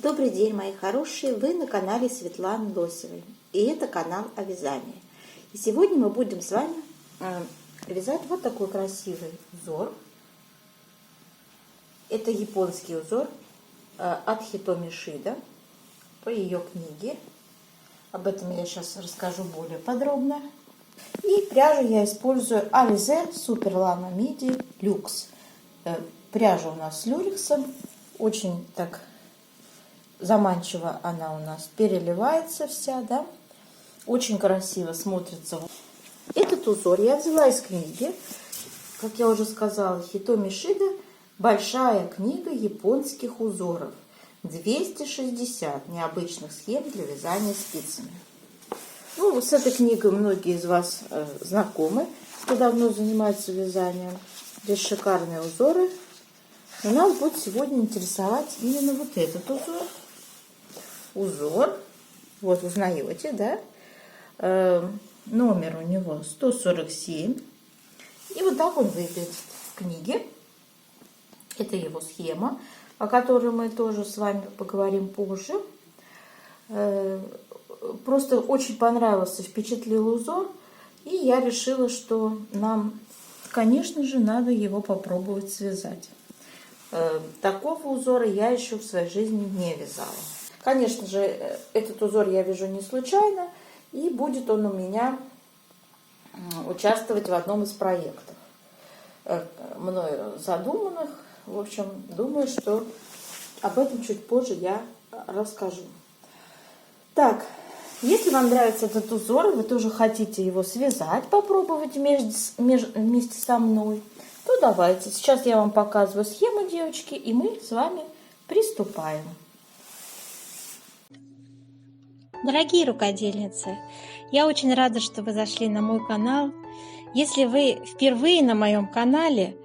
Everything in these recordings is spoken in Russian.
Добрый день, мои хорошие! Вы на канале Светланы Лосевой. И это канал о вязании. И сегодня мы будем с вами вязать вот такой красивый узор. Это японский узор от Хитоми Шида по ее книге. Об этом я сейчас расскажу более подробно. И пряжу я использую Alize Super Lana Midi Luxe. Пряжа у нас с люрексом. Очень так заманчиво она у нас переливается вся, да. Очень красиво смотрится. Этот узор я взяла из книги, как я уже сказала, Хитоми Шида. Большая книга японских узоров. 260 необычных схем для вязания спицами. Ну, с этой книгой многие из вас знакомы, кто давно занимается вязанием. Здесь шикарные узоры. Но нас будет сегодня интересовать именно вот этот узор. Вот узнаете, да? Номер у него 147. И вот так он выглядит в книге. Это его схема, о которой мы тоже с вами поговорим позже. Просто очень понравился, впечатлил узор. И я решила, что нам, конечно же, надо его попробовать связать. Такого узора я еще в своей жизни не вязала. Конечно же, этот узор я вяжу не случайно. И будет он у меня участвовать в одном из проектов, мною задуманных. В общем, думаю, что об этом чуть позже я расскажу. Так, если вам нравится этот узор, вы тоже хотите его связать, попробовать вместе со мной, то давайте. Сейчас я вам показываю схему, девочки, и мы с вами приступаем. Дорогие рукодельницы, я очень рада, что вы зашли на мой канал. Если вы впервые на моем канале,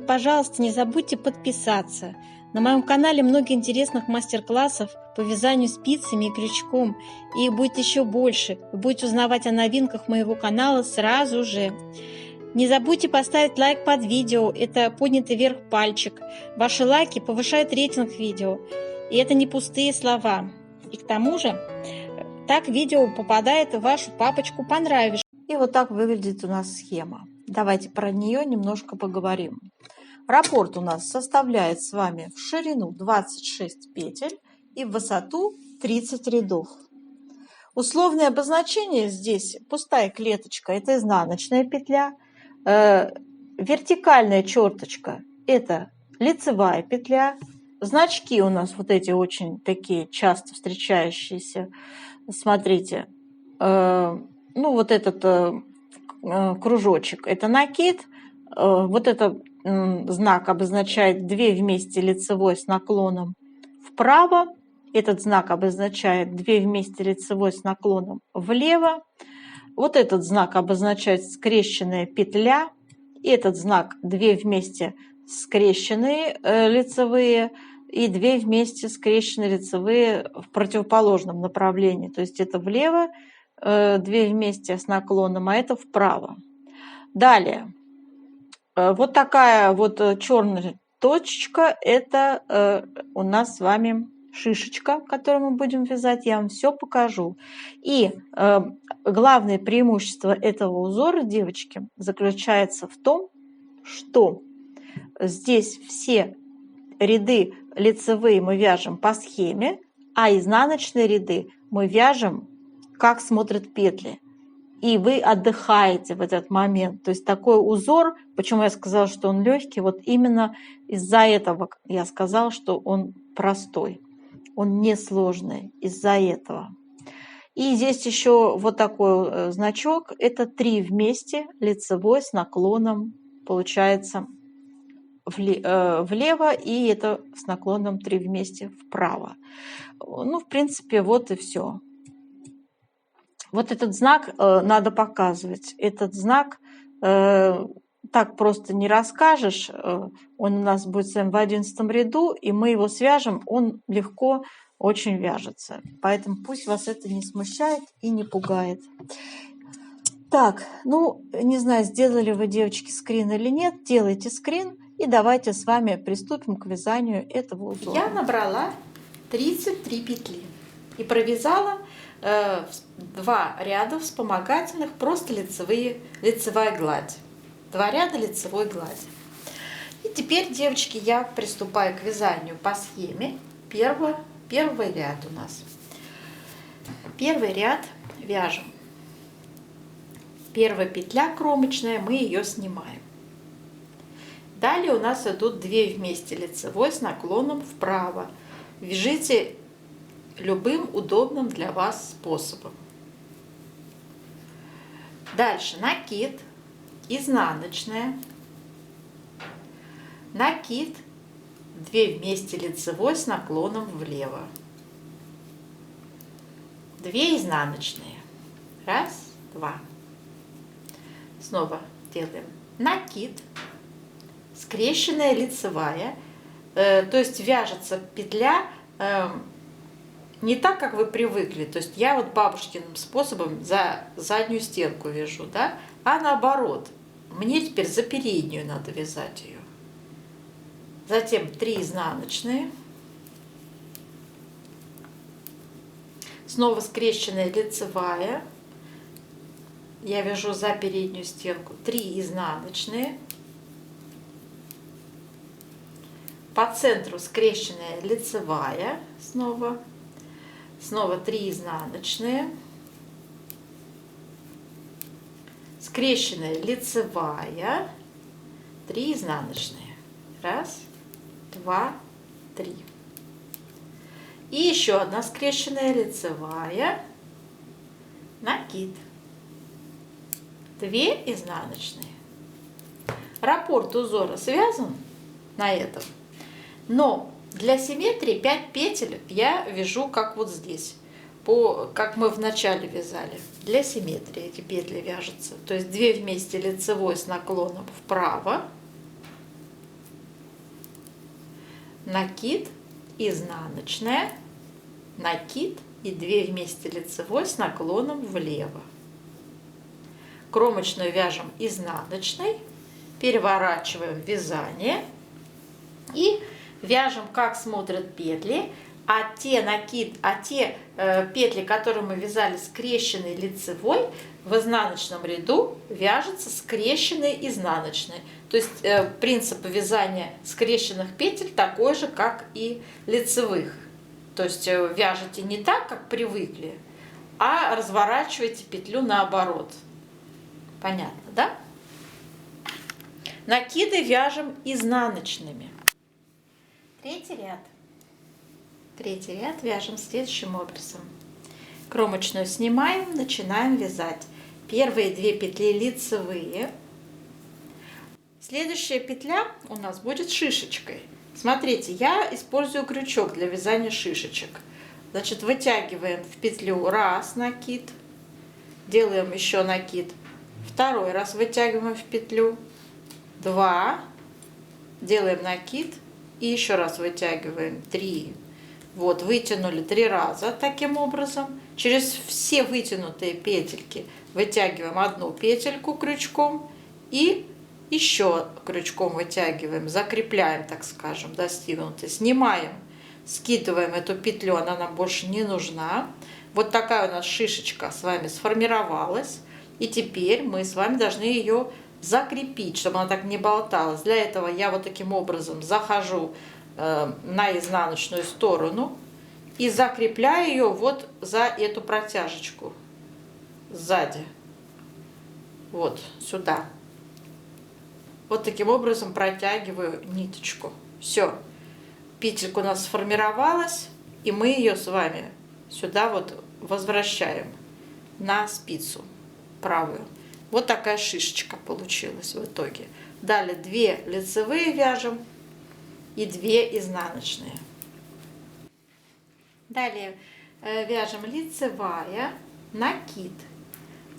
пожалуйста, не забудьте подписаться. На моем канале много интересных мастер-классов по вязанию спицами и крючком. И их будет еще больше. Вы будете узнавать о новинках моего канала сразу же. Не забудьте поставить лайк под видео. Это поднятый вверх пальчик. Ваши лайки повышают рейтинг видео. И это не пустые слова. И к тому же, так видео попадает в вашу папочку «Понравишься». И вот так выглядит у нас схема. Давайте про нее немножко поговорим. Раппорт у нас составляет с вами в ширину 26 петель и в высоту 30 рядов. Условное обозначение здесь пустая клеточка, это изнаночная петля. Вертикальная черточка – это лицевая петля. Значки у нас вот эти очень такие часто встречающиеся. Смотрите, ну вот этот кружочек – это накид. Вот этот знак обозначает 2 вместе лицевой с наклоном вправо. Этот знак обозначает 2 вместе лицевой с наклоном влево. Вот этот знак обозначает скрещенная петля. И этот знак 2 вместе скрещенные лицевые и 2 вместе скрещенные лицевые в противоположном направлении. То есть это влево 2 вместе с наклоном, а это вправо. Далее. Вот такая вот черная точечка, это у нас с вами шишечка, которую мы будем вязать. Я вам все покажу. И главное преимущество этого узора, девочки, заключается в том, что здесь все ряды лицевые мы вяжем по схеме, а изнаночные ряды мы вяжем, как смотрят петли. И вы отдыхаете в этот момент. То есть такой узор, почему я сказала, что он легкий, вот именно из-за этого я сказала, что он простой. Он несложный из-за этого. И здесь еще вот такой значок. Это 3 вместе лицевой с наклоном получается влево, и это с наклоном 3 вместе вправо. Ну, в принципе, вот и все. Вот этот знак надо показывать. Этот знак так просто не расскажешь. Он у нас будет с вами в 11 ряду, и мы его свяжем. Он легко очень вяжется. Поэтому пусть вас это не смущает и не пугает. Так, ну, не знаю, сделали вы, девочки, скрин или нет. Делайте скрин, и давайте с вами приступим к вязанию этого узора. Я набрала 33 петли. И провязала 2 ряда вспомогательных, просто лицевая гладь. 2 ряда лицевой глади. И теперь, девочки, я приступаю к вязанию по схеме. Первый ряд у нас. Первый ряд вяжем. Первая петля кромочная, мы ее снимаем. Далее у нас идут 2 вместе лицевой с наклоном вправо. Вяжите любым удобным для вас способом. Дальше накид, изнаночная, накид, 2 вместе лицевой с наклоном влево, 2 изнаночные, 1, 2. Снова делаем накид, скрещенная лицевая, то есть вяжется петля не так, как вы привыкли. То есть я вот бабушкиным способом за заднюю стенку вяжу, да, а наоборот. Мне теперь за переднюю надо вязать ее. Затем 3 изнаночные. Снова скрещенная лицевая. Я вяжу за переднюю стенку 3 изнаночные. По центру скрещенная лицевая. Снова 3 изнаночные. Скрещенная лицевая. 3 изнаночные. 1, 2, 3. И еще одна скрещенная лицевая. Накид. 2 изнаночные. Раппорт узора связан на этом, но для симметрии 5 петель я вяжу как вот здесь, как мы в начале вязали. Для симметрии эти петли вяжутся. То есть 2 вместе лицевой с наклоном вправо, накид, изнаночная, накид и 2 вместе лицевой с наклоном влево. Кромочную вяжем изнаночной, переворачиваем вязание и вяжем, как смотрят петли, а те петли, которые мы вязали скрещенной лицевой, в изнаночном ряду вяжется скрещенной изнаночной. То есть принцип вязания скрещенных петель такой же, как и лицевых. То есть вяжете не так, как привыкли, а разворачиваете петлю наоборот. Понятно, да? Накиды вяжем изнаночными. Третий ряд вяжем следующим образом. Кромочную снимаем, начинаем вязать. Первые 2 петли лицевые. Следующая петля у нас будет шишечкой. Смотрите, я использую крючок для вязания шишечек. Значит, вытягиваем в петлю 1 накид, делаем еще накид, 2 раз вытягиваем в петлю, 2, делаем накид и еще раз вытягиваем 3. Вот, вытянули 3 раза таким образом. Через все вытянутые петельки вытягиваем 1 петельку крючком и еще крючком вытягиваем, закрепляем, так скажем, достигнутый, снимаем, скидываем эту петлю, она нам больше не нужна. Вот такая у нас шишечка с вами сформировалась. И теперь мы с вами должны ее закрепить, чтобы она так не болталась. Для этого я вот таким образом захожу на изнаночную сторону и закрепляю ее вот за эту протяжечку сзади, вот сюда. Вот таким образом протягиваю ниточку. Все, петелька у нас сформировалась, и мы ее с вами сюда вот возвращаем на спицу правую. Вот такая шишечка получилась в итоге. Далее 2 лицевые вяжем и 2 изнаночные. Далее вяжем лицевая, накид.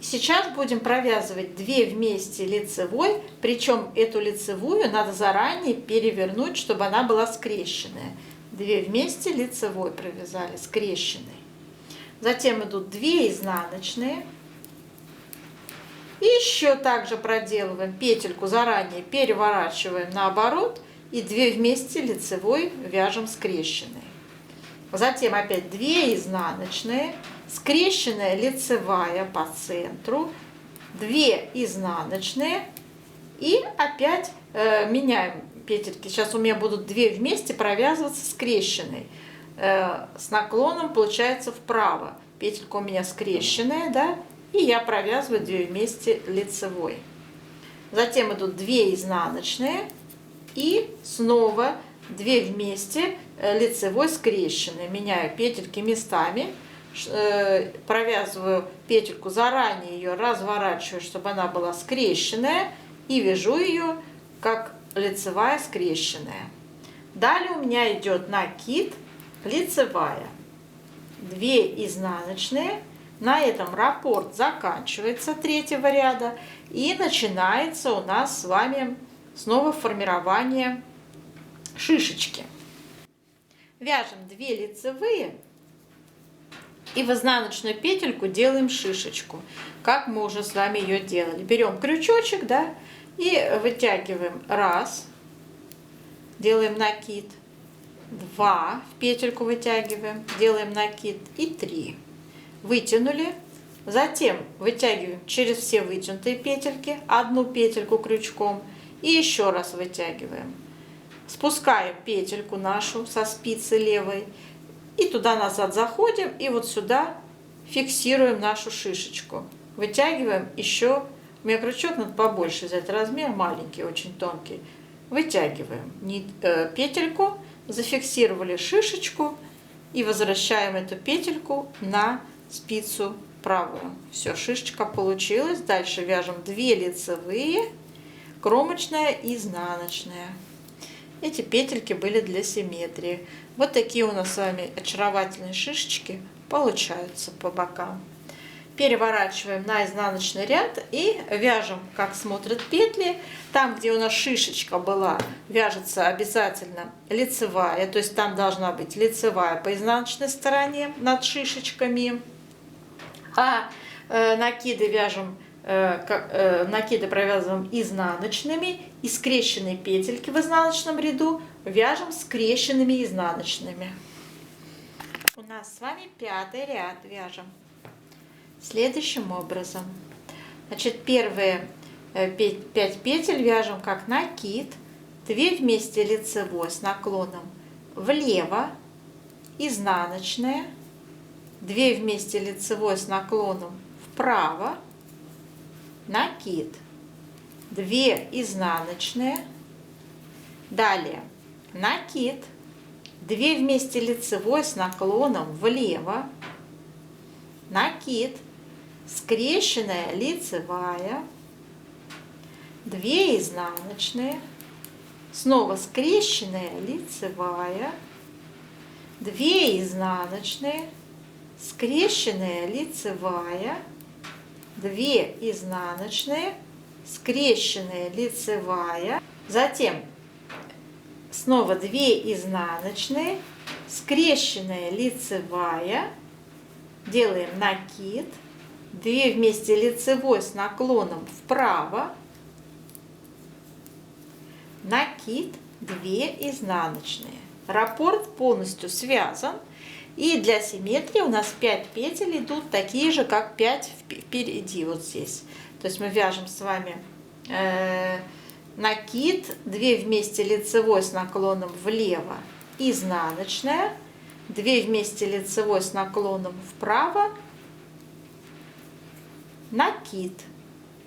Сейчас будем провязывать 2 вместе лицевой, причем эту лицевую надо заранее перевернуть, чтобы она была скрещенная. 2 вместе лицевой провязали, скрещенной. Затем идут 2 изнаночные. И еще также проделываем петельку, заранее переворачиваем наоборот и 2 вместе лицевой вяжем скрещенной. затем опять 2 изнаночные, скрещенная лицевая по центру, 2 изнаночные и опять меняем петельки. Сейчас у меня будут 2 вместе провязываться скрещенной. С наклоном получается вправо. Петелька у меня скрещенная, да, и я провязываю 2 вместе лицевой. Затем идут 2 изнаночные и снова 2 вместе лицевой скрещенной. Меняю петельки местами, провязываю петельку заранее, ее разворачиваю, чтобы она была скрещенная, и вяжу ее как лицевая скрещенная. Далее у меня идет накид, лицевая, 2 изнаночные. На этом раппорт заканчивается 3-го ряда, и начинается у нас с вами снова формирование шишечки. Вяжем 2 лицевые и в изнаночную петельку делаем шишечку, как мы уже с вами ее делали. Берем крючочек, да, и вытягиваем 1, делаем накид, 2 в петельку вытягиваем, делаем накид, и 3. Вытянули, затем вытягиваем через все вытянутые петельки, 1 петельку крючком и еще раз вытягиваем. Спускаем петельку нашу со спицы левой и туда-назад заходим, и вот сюда фиксируем нашу шишечку. Вытягиваем еще, у меня крючок надо побольше взять, размер маленький, очень тонкий. Вытягиваем петельку, зафиксировали шишечку и возвращаем эту петельку на спицу правую. Все, шишечка получилась. Дальше вяжем 2 лицевые, кромочная и изнаночная. Эти петельки были для симметрии. Вот такие у нас с вами очаровательные шишечки получаются по бокам. Переворачиваем на изнаночный ряд и вяжем, как смотрят петли. Там, где у нас шишечка была, вяжется обязательно лицевая, то есть там должна быть лицевая по изнаночной стороне над шишечками. А накиды вяжем, накиды провязываем изнаночными, и скрещенные петельки в изнаночном ряду вяжем скрещенными изнаночными. У нас с вами 5-й ряд вяжем следующим образом. Значит, первые 5 петель вяжем как накид, 2 вместе лицевой с наклоном влево, изнаночная, 2 вместе лицевой с наклоном вправо, накид, 2 изнаночные, далее накид, 2 вместе лицевой с наклоном влево, накид, скрещенная лицевая, 2 изнаночные, снова скрещенная лицевая, 2 изнаночные, скрещенная лицевая, 2 изнаночные, скрещенная лицевая, затем снова 2 изнаночные, скрещенная лицевая, делаем накид, 2 вместе лицевой с наклоном вправо, накид, 2 изнаночные. Раппорт полностью связан, и для симметрии у нас 5 петель идут такие же, как 5 впереди, вот здесь. То есть мы вяжем с вами накид, 2 вместе лицевой с наклоном влево, изнаночная, 2 вместе лицевой с наклоном вправо, накид,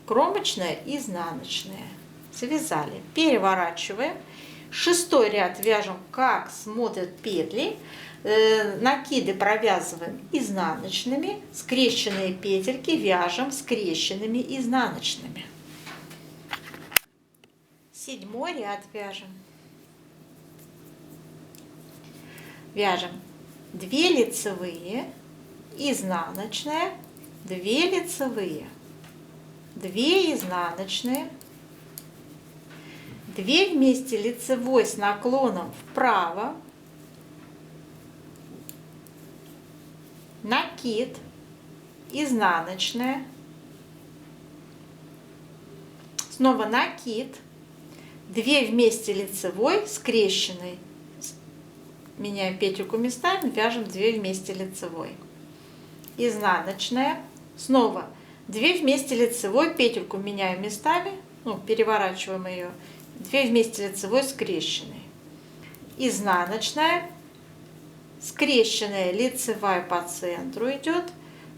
кромочная, изнаночная. Связали, переворачиваем. 6-й ряд вяжем, как смотрят петли. Накиды провязываем изнаночными, скрещенные петельки вяжем скрещенными изнаночными. 7-й ряд вяжем. Вяжем 2 лицевые, изнаночная, 2 лицевые, 2 изнаночные, 2 вместе лицевой с наклоном вправо, накид, изнаночная, снова накид, 2 вместе лицевой, скрещенной, меняем петельку местами, вяжем 2 вместе лицевой. Изнаночная, снова 2 вместе лицевой, петельку меняем местами, ну, переворачиваем ее, 2 вместе лицевой скрещенной. Изнаночная, скрещенная лицевая по центру идет,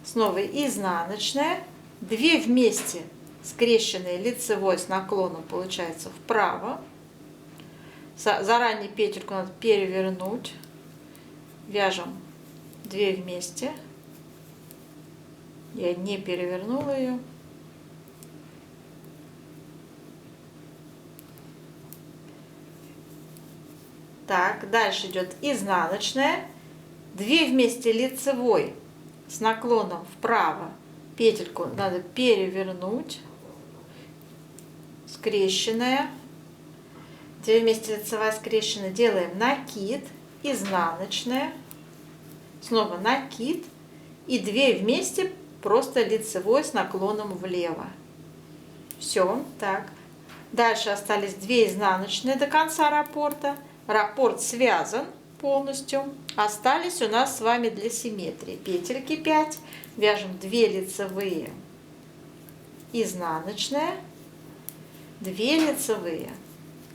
снова изнаночная, 2 вместе скрещенные лицевой с наклоном получается вправо. Заранее петельку надо перевернуть, вяжем 2 вместе. Я не перевернула ее. Так, дальше идет изнаночная, 2 вместе лицевой с наклоном вправо, петельку надо перевернуть, скрещенная, 2 вместе лицевая скрещенная, делаем накид, изнаночная, снова накид и 2 вместе просто лицевой с наклоном влево. Все, так. Дальше остались 2 изнаночные до конца раппорта. Раппорт связан полностью. Остались у нас с вами для симметрии петельки 5. Вяжем 2 лицевые, изнаночная, 2 лицевые,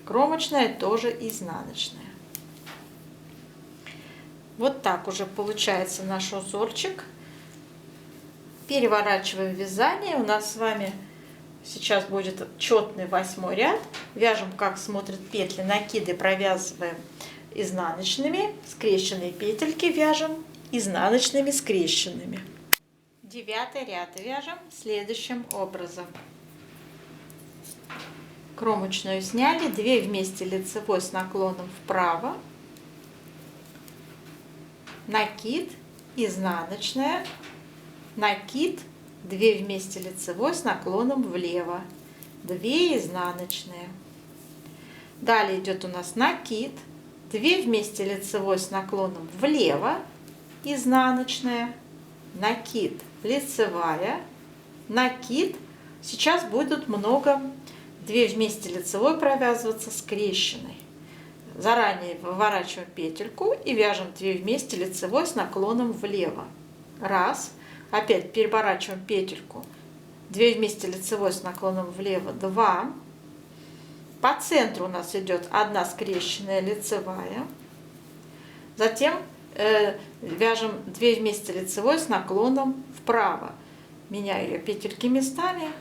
кромочная тоже изнаночная. Вот так уже получается наш узорчик. Переворачиваем вязание. У нас с вами сейчас будет четный 8 ряд. Вяжем, как смотрят петли, накиды провязываем изнаночными, скрещенные петельки вяжем изнаночными скрещенными. 9 ряд вяжем следующим образом. Кромочную сняли, 2 вместе лицевой с наклоном вправо, накид, изнаночная, накид, 2 вместе лицевой с наклоном влево, 2 изнаночные. Далее идет у нас накид, 2 вместе лицевой с наклоном влево, изнаночная, накид, лицевая, накид. Сейчас будет много 2 вместе лицевой провязываться скрещенной. Заранее выворачиваем петельку и вяжем 2 вместе лицевой с наклоном влево. Раз. Опять переворачиваем петельку, 2 вместе лицевой с наклоном влево, 2. По центру у нас идет 1 скрещенная лицевая. Затем вяжем 2 вместе лицевой с наклоном вправо. Меняю ее петельки местами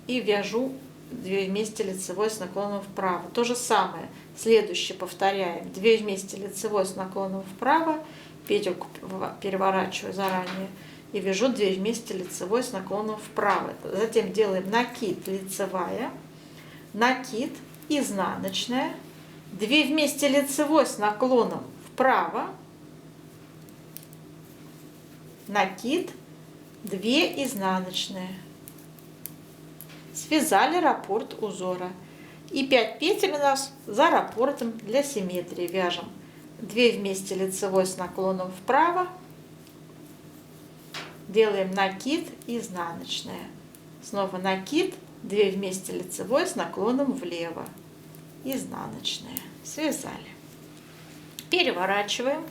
и вяжу 2 вместе лицевой с наклоном вправо. То же самое. Следующее повторяем. 2 вместе лицевой с наклоном вправо. Петельку переворачиваю заранее. И вяжу 2 вместе лицевой с наклоном вправо. Затем делаем накид, лицевая, накид, изнаночная, 2 вместе лицевой с наклоном вправо, накид, 2 изнаночные. Связали раппорт узора. И 5 петель у нас за раппортом для симметрии. Вяжем 2 вместе лицевой с наклоном вправо, делаем накид, изнаночная, снова накид, 2 вместе лицевой с наклоном влево, изнаночная. Связали. Переворачиваем.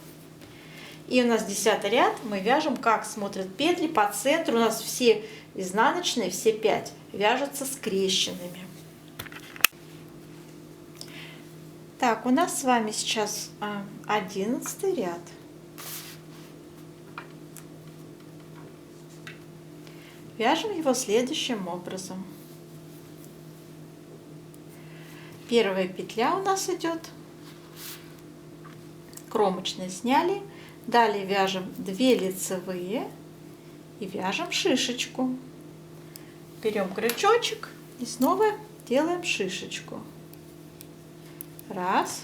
И у нас 10 ряд. Мы вяжем, как смотрят петли. По центру у нас все изнаночные, все 5 вяжутся скрещенными. Так, у нас с вами сейчас 11 ряд. Вяжем его следующим образом. Первая петля у нас идет, кромочные сняли, далее вяжем 2 лицевые и вяжем шишечку. Берем крючочек и снова делаем шишечку. Раз,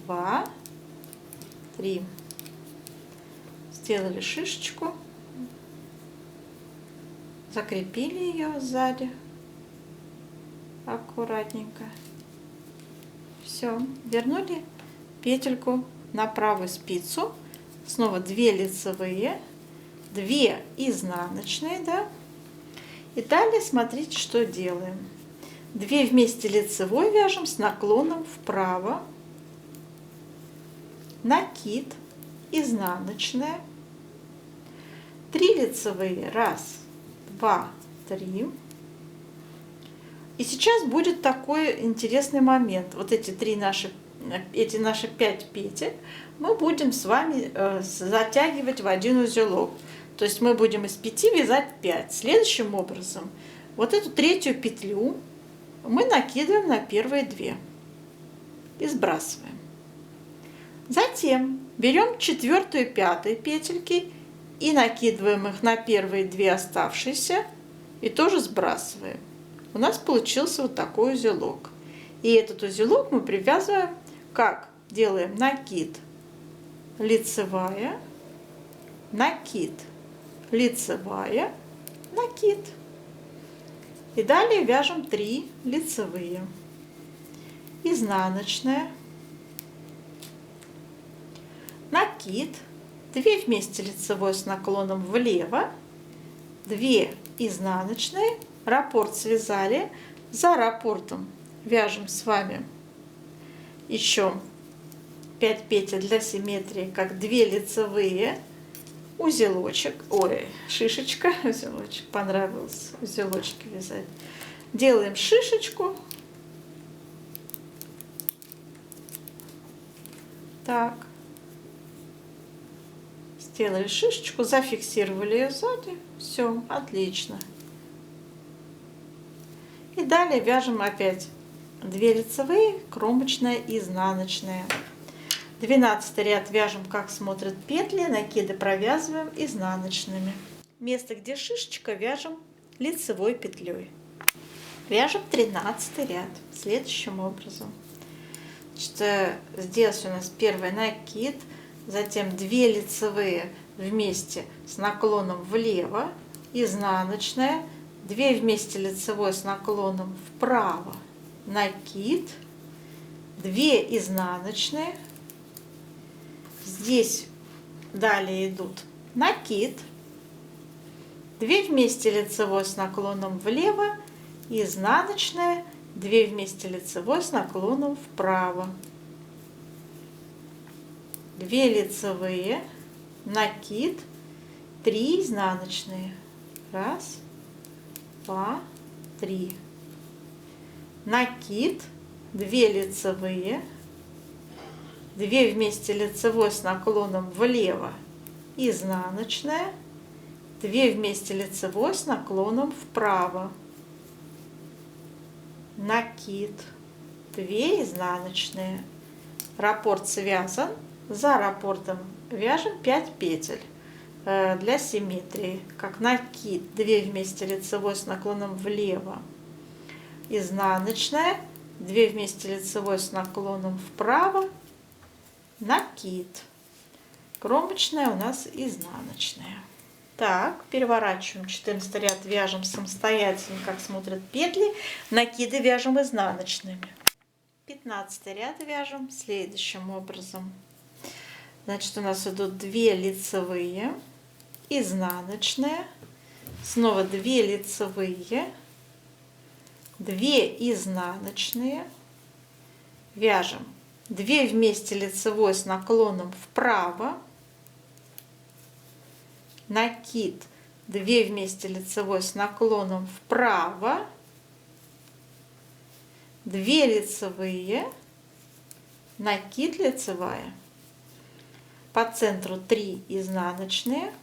2, 3. Сделали шишечку, закрепили ее сзади аккуратненько. Все, вернули петельку на правую спицу, снова 2 лицевые, 2 изнаночные, да, и далее смотрите, что делаем. 2 вместе лицевой вяжем с наклоном вправо, накид, изнаночная, 3 лицевые, 1, 2, 3. И сейчас будет такой интересный момент. Вот эти наши 5 петель мы будем с вами затягивать в один узелок. То есть мы будем из 5 вязать 5. Следующим образом вот эту 3-ю петлю мы накидываем на первые 2 и сбрасываем. Затем берем 4-ю и 5-ю петельки и накидываем их на первые 2 оставшиеся и тоже сбрасываем. У нас получился вот такой узелок. И этот узелок мы привязываем, как делаем накид, лицевая, накид, лицевая, накид. И далее вяжем 3 лицевые, изнаночная, накид, 2 вместе лицевой с наклоном влево, 2 изнаночные, раппорт связали, за раппортом вяжем с вами еще 5 петель для симметрии, как 2 лицевые, узелочек, ой, шишечка, узелочек, понравилось узелочки вязать. Делаем шишечку, так, сделали шишечку, зафиксировали ее сзади, все, отлично. И далее вяжем опять 2 лицевые, кромочная, изнаночная. 12 ряд вяжем, как смотрят петли, накиды провязываем изнаночными. Место, где шишечка, вяжем лицевой петлей. Вяжем 13 ряд следующим образом. Значит, здесь у нас первый накид, затем 2 лицевые вместе с наклоном влево, изнаночная, 2 вместе лицевой с наклоном вправо, накид, 2 изнаночные. Здесь далее идут накид, 2 вместе лицевой с наклоном влево, изнаночная, 2 вместе лицевой с наклоном вправо, 2 лицевые, накид, 3 изнаночные, 1, 2, 3, накид, 2 лицевые, 2 вместе лицевой с наклоном влево, изнаночная, 2 вместе лицевой с наклоном вправо, накид, 2 изнаночные, раппорт связан, за раппортом вяжем 5 петель для симметрии, как накид, 2 вместе лицевой с наклоном влево, изнаночная, 2 вместе лицевой с наклоном вправо, накид, кромочная у нас изнаночная. Так, переворачиваем 14 ряд, вяжем самостоятельно, как смотрят петли, накиды вяжем изнаночными. 15 ряд вяжем следующим образом. Значит, у нас идут 2 лицевые, изнаночная, снова 2 лицевые, 2 изнаночные, вяжем 2 вместе лицевой с наклоном вправо, накид, 2 вместе лицевой с наклоном вправо, 2 лицевые, накид, лицевая, по центру 3 изнаночные,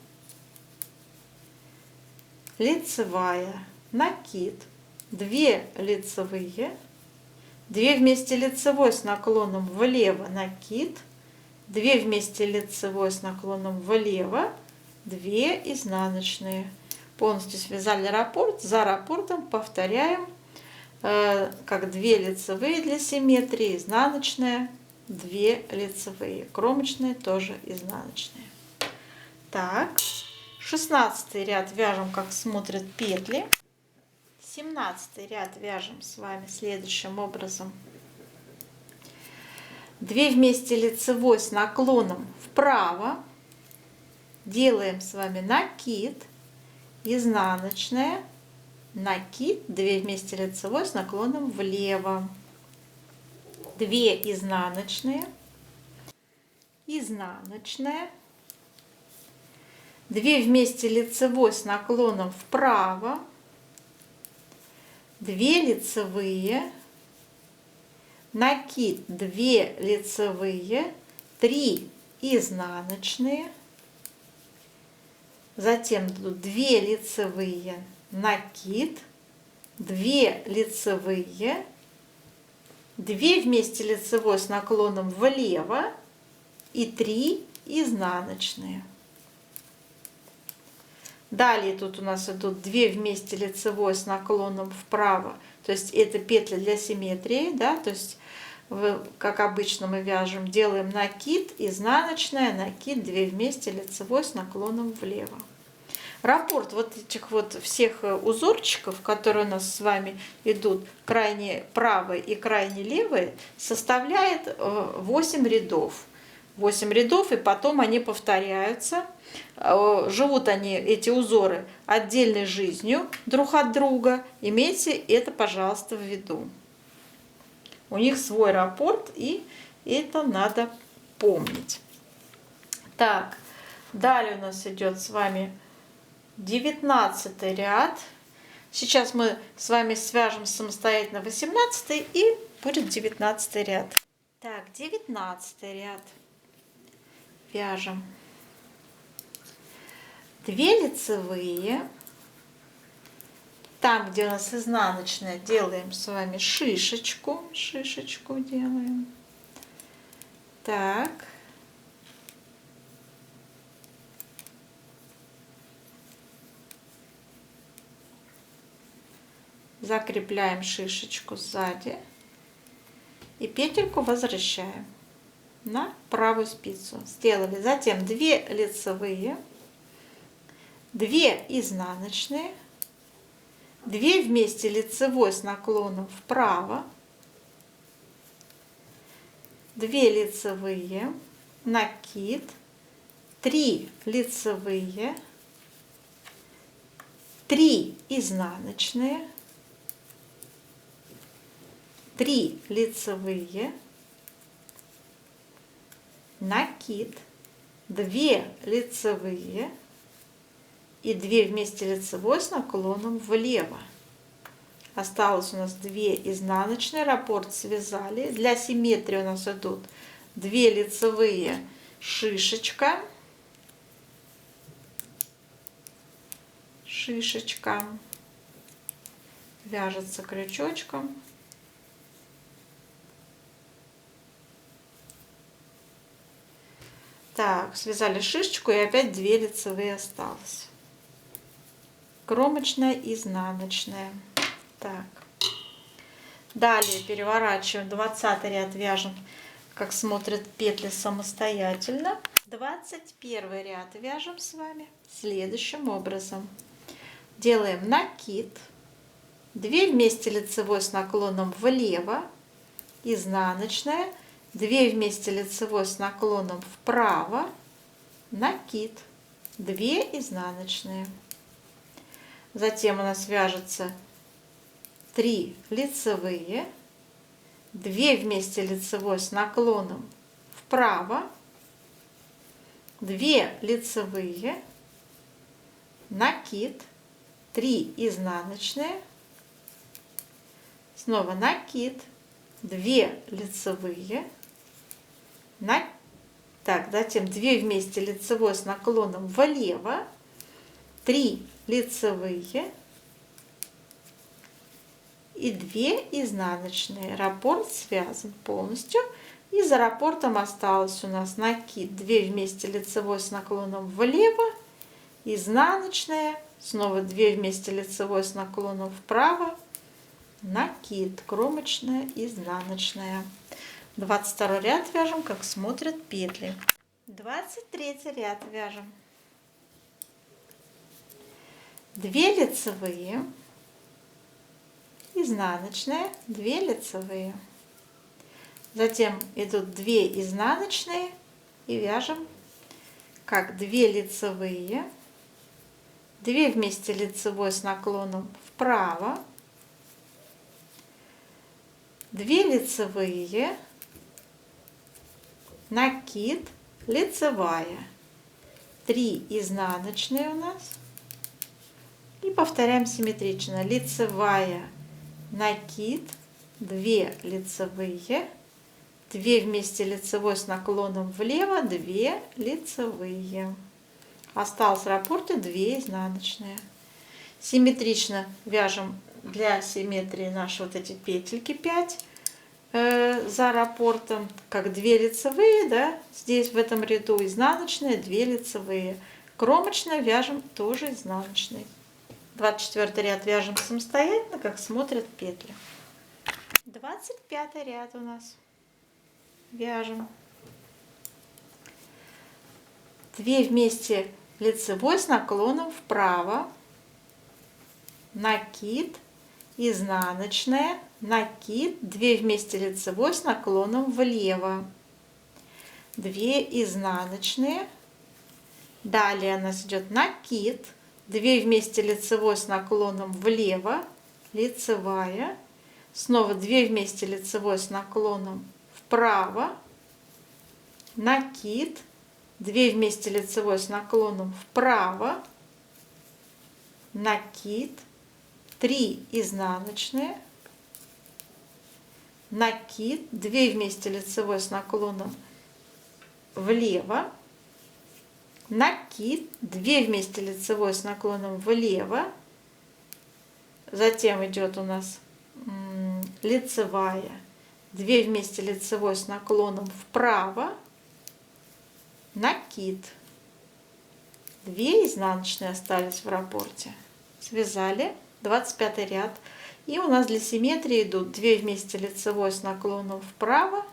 лицевая, накид, 2 лицевые, 2 вместе лицевой с наклоном влево, накид, 2 вместе лицевой с наклоном влево, 2 изнаночные. Полностью связали раппорт, за раппортом повторяем, как 2 лицевые для симметрии, изнаночная, 2 лицевые, кромочные тоже изнаночные. Так, 16 ряд вяжем, как смотрят петли. 17 ряд вяжем с вами следующим образом. 2 вместе лицевой с наклоном вправо, делаем с вами накид, изнаночная, накид, 2 вместе лицевой с наклоном влево, 2 изнаночные, изнаночная, 2 вместе лицевой с наклоном вправо, 2 лицевые, накид, 2 лицевые, 3 изнаночные, затем 2 лицевые, накид, 2 лицевые, 2 вместе лицевой с наклоном влево и 3 изнаночные. Далее тут у нас идут 2 вместе лицевой с наклоном вправо, то есть это петли для симметрии, да, то есть как обычно мы вяжем, делаем накид, изнаночная, накид, 2 вместе лицевой с наклоном влево. Раппорт вот этих вот всех узорчиков, которые у нас с вами идут крайне правый и крайне левый, составляет 8 рядов. 8 рядов, и потом они повторяются. Живут они, эти узоры, отдельной жизнью друг от друга. Имейте это, пожалуйста, в виду. У них свой раппорт, и это надо помнить. Так, далее у нас идет с вами 19 ряд. Сейчас мы с вами свяжем самостоятельно 18 и будет 19 ряд. Так, 19 ряд. Вяжем 2 лицевые, там, где у нас изнаночная, делаем с вами шишечку делаем. Так, закрепляем шишечку сзади и петельку возвращаем на правую спицу. Сделали. Затем 2 лицевые, 2 изнаночные, 2 вместе лицевой с наклоном вправо, 2 лицевые, накид, 3 лицевые, 3 изнаночные, 3 лицевые, накид, 2 лицевые и 2 вместе лицевой с наклоном влево. Осталось у нас 2 изнаночные, раппорт связали. Для симметрии у нас идут 2 лицевые, шишечка, вяжется крючочком. Так, связали шишечку, и опять 2 лицевые осталось. Кромочная, изнаночная. Так. Далее переворачиваем 20 ряд, вяжем, как смотрят петли, самостоятельно. 21 ряд вяжем с вами следующим образом. Делаем накид, 2 вместе лицевой с наклоном влево, изнаночная, 2 вместе лицевой с наклоном вправо, накид, 2 изнаночные. Затем у нас вяжется 3 лицевые, 2 вместе лицевой с наклоном вправо, 2 лицевые, накид, 3 изнаночные, снова накид, 2 лицевые, так, затем 2 вместе лицевой с наклоном влево, 3 лицевые и 2 изнаночные. Раппорт связан полностью. И за раппортом осталось у нас накид, 2 вместе лицевой с наклоном влево, изнаночная, снова 2 вместе лицевой с наклоном вправо, накид, кромочная, изнаночная. 22 ряд вяжем, как смотрят петли. 23 ряд вяжем 2 лицевые, изнаночная, 2 лицевые, затем идут 2 изнаночные и вяжем как 2 лицевые, 2 вместе лицевой с наклоном вправо, 2 лицевые, накид, лицевая, 3 изнаночные у нас. И повторяем симметрично. Лицевая, накид, 2 лицевые, 2 вместе лицевой с наклоном влево, 2 лицевые. Осталось в раппорте 2 изнаночные. Симметрично вяжем для симметрии наши вот эти петельки 5 за раппортом, как 2 лицевые, да, здесь в этом ряду изнаночные, 2 лицевые. Кромочные вяжем тоже изнаночные. 24 ряд вяжем самостоятельно, как смотрят петли. 25 ряд у нас. Вяжем 2 вместе лицевой с наклоном вправо, накид, изнаночная, накид, 2 вместе лицевой с наклоном влево, 2 изнаночные. Далее у нас идет накид, 2 вместе лицевой с наклоном влево, лицевая, снова 2 вместе лицевой с наклоном вправо, накид, 2 вместе лицевой с наклоном вправо, накид, 3 изнаночные, накид, 2 вместе лицевой с наклоном влево, накид, 2 вместе лицевой с наклоном влево, затем идет у нас лицевая, 2 вместе лицевой с наклоном вправо, накид, 2 изнаночные остались в раппорте. Связали 25 ряд. И у нас для симметрии идут 2 вместе лицевой с наклоном вправо,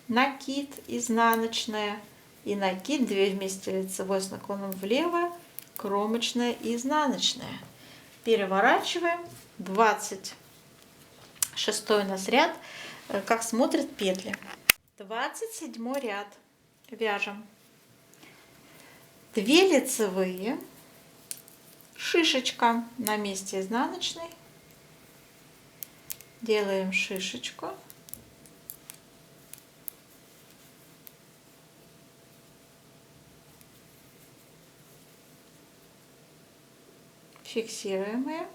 накид, изнаночная, и накид, 2 вместе лицевой с наклоном влево, кромочная и изнаночная. Переворачиваем. 26 у нас ряд, как смотрят петли. 27 ряд. Вяжем 2 лицевые, шишечка на месте изнаночной, делаем шишечку, фиксируем ее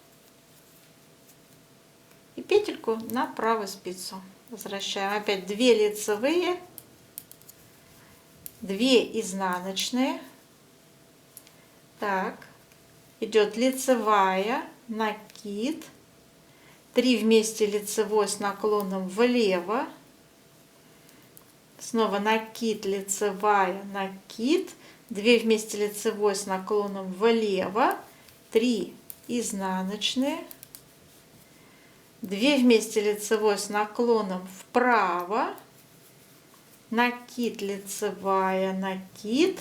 и петельку на правую спицу возвращаем. Опять 2 лицевые, 2 изнаночные. Так, идет лицевая, накид, 3 вместе лицевой с наклоном влево, снова накид, лицевая, накид, 2 вместе лицевой с наклоном влево, 3 изнаночные, 2 вместе лицевой с наклоном вправо, накид, лицевая, накид,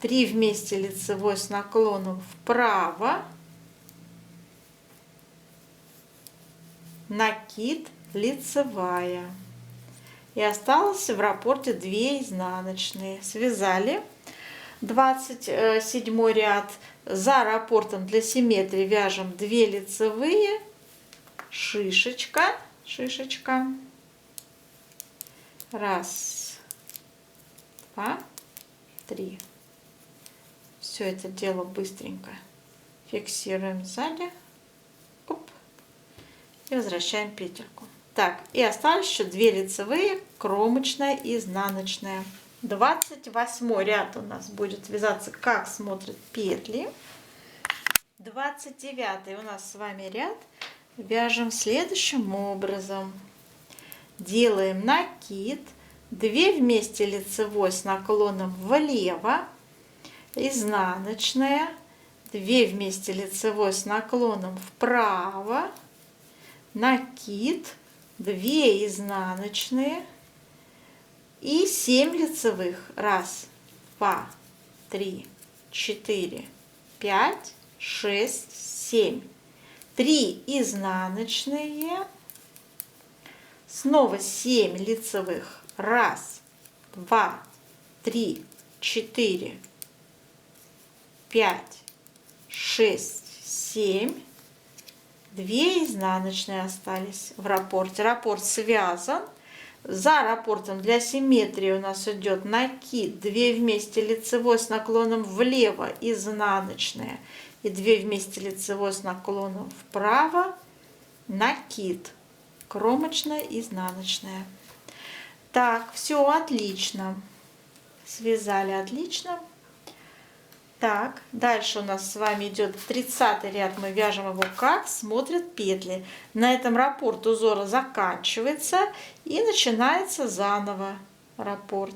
3 вместе лицевой с наклоном вправо, накид, лицевая. И осталось в раппорте 2 изнаночные. Связали 27 ряд. За раппортом для симметрии вяжем 2 лицевые, шишечка, шишечка. 1, 2, 3. Все это дело быстренько фиксируем сзади. Оп, и возвращаем петельку. Так, и остались еще 2 лицевые, кромочная и изнаночная. 28 ряд у нас будет вязаться, как смотрят петли. 29 у нас с вами ряд вяжем следующим образом. Делаем накид, 2 вместе лицевой с наклоном влево, изнаночная, 2 вместе лицевой с наклоном вправо, накид, 2 изнаночные и 7 лицевых. 1, 2, 3, 4, 5, 6, 7. 3 изнаночные, снова 7 лицевых. 1, 2, 3, 4, 5, 6, 7. 2 изнаночные остались в раппорте. Раппорт связан. За раппортом для симметрии у нас идет накид, 2 вместе лицевой с наклоном влево, изнаночная, и 2 вместе лицевой с наклоном вправо, накид, кромочная, изнаночная. Так, все отлично. Связали отлично. Так, дальше у нас с вами идет 30 ряд, мы вяжем его как смотрят петли. На этом раппорт узора заканчивается и начинается заново раппорт.